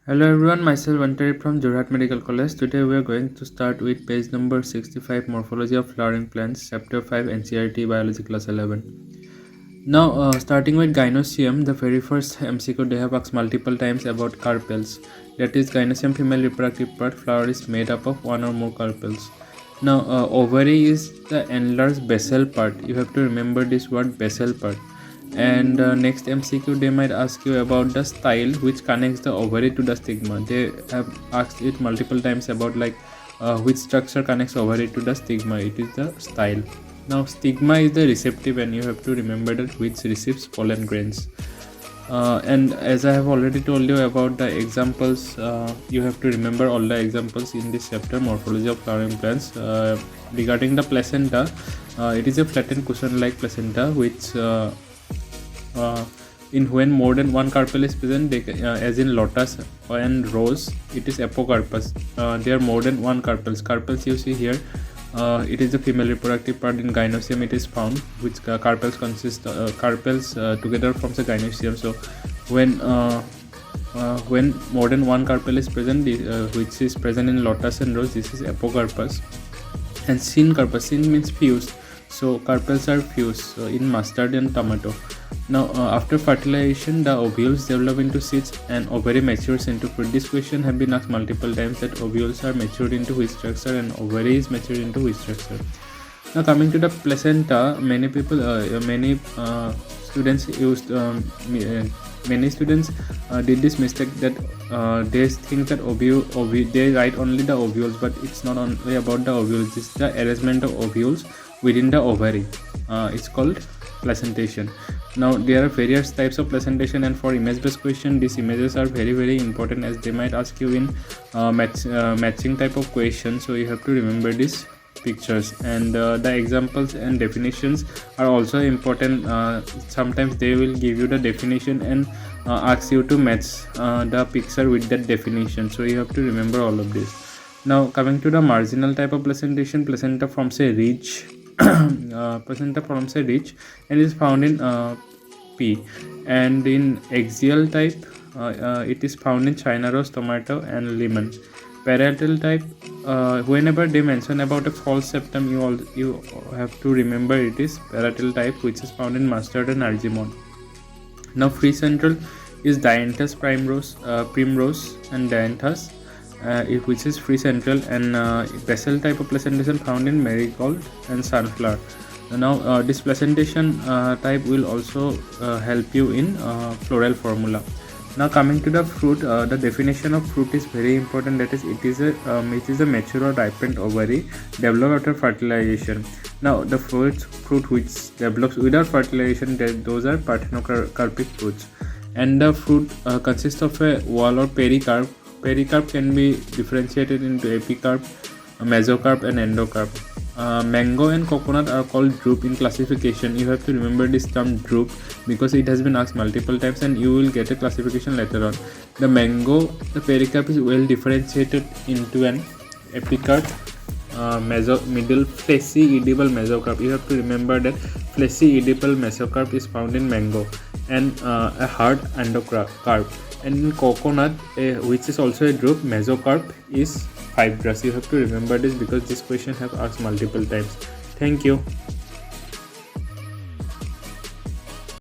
Hello everyone, myself Ncert from Jorhat Medical College. Today we are going to start with page number 65, Morphology of Flowering Plants, Chapter 5, Ncert Biology Class 11. Now, starting with gynoecium, the very first MCQ they have asked multiple times about carpels. That is, gynoecium female reproductive part, flower is made up of one or more carpels. Now, ovary is the enlarged basal part. You have to remember this word basal part. And next MCQ they might ask you about the style which connects the ovary to the stigma. They have asked it multiple times about which structure connects ovary to the stigma. It is the style. Now stigma is the receptive and you have to remember that which receives pollen grains. And as I have already told you about the examples, you have to remember all the examples in this chapter, Morphology of Flowering Plants. Regarding the placenta, it is a flattened cushion-like placenta which in when more than one carpel is present, as in lotus and rose, it is apocarpus. There are more than one carpels. Carpels you see here, it is the female reproductive part. In gynoecium it is found, which carpels consist together forms a gynoecium. So when more than one carpel is present, which is present in lotus and rose, this is apocarpus. And syncarpus, syn means fused, so carpels are fused in mustard and tomato. Now after fertilization, the ovules develop into seeds and ovary matures into fruit. This question have been asked multiple times, that ovules are matured into which structure and ovary is matured into which structure. Now coming to the placenta, many people students used many students did this mistake, that they think that they write only the ovules, but it's not only about the ovules. It's the arrangement of ovules within the ovary. It's called placentation. Now there are various types of placentation, and for image based question, these images are very important, as they might ask you in matching type of question. So you have to remember these pictures, and the examples and definitions are also important. Sometimes they will give you the definition and ask you to match the picture with that definition, so you have to remember all of this. Now coming to the marginal type of placentation, placenta forms a ridge placenta forms a ridge and is found in P. And in axial type, it is found in China rose, tomato and lemon. Parietal type, whenever they mention about a false septum, you have to remember it is parietal type, which is found in mustard and argemone. Now free central is dianthus primrose and dianthus, which is free central, and basal type of placentation found in marigold and sunflower. Now this placentation type will also help you in floral formula. Now coming to the fruit, the definition of fruit is very important. That is, it is a mature or ripened ovary developed after fertilization. Now the fruit which develops without fertilization, those are parthenocarpic fruits. And the fruit consists of a wall or pericarp. Pericarp can be differentiated into epicarp, mesocarp and endocarp. Mango and coconut are called drupe in classification. You have to remember this term drupe because it has been asked multiple times and you will get a classification later on. The mango, the pericarp is well differentiated into an epicarp, middle fleshy edible mesocarp. You have to remember that fleshy edible mesocarp is found in mango, and a hard endocarp. And in coconut, which is also a drupe, mesocarp is fibrous. You have to remember this because this question have asked multiple times. Thank you.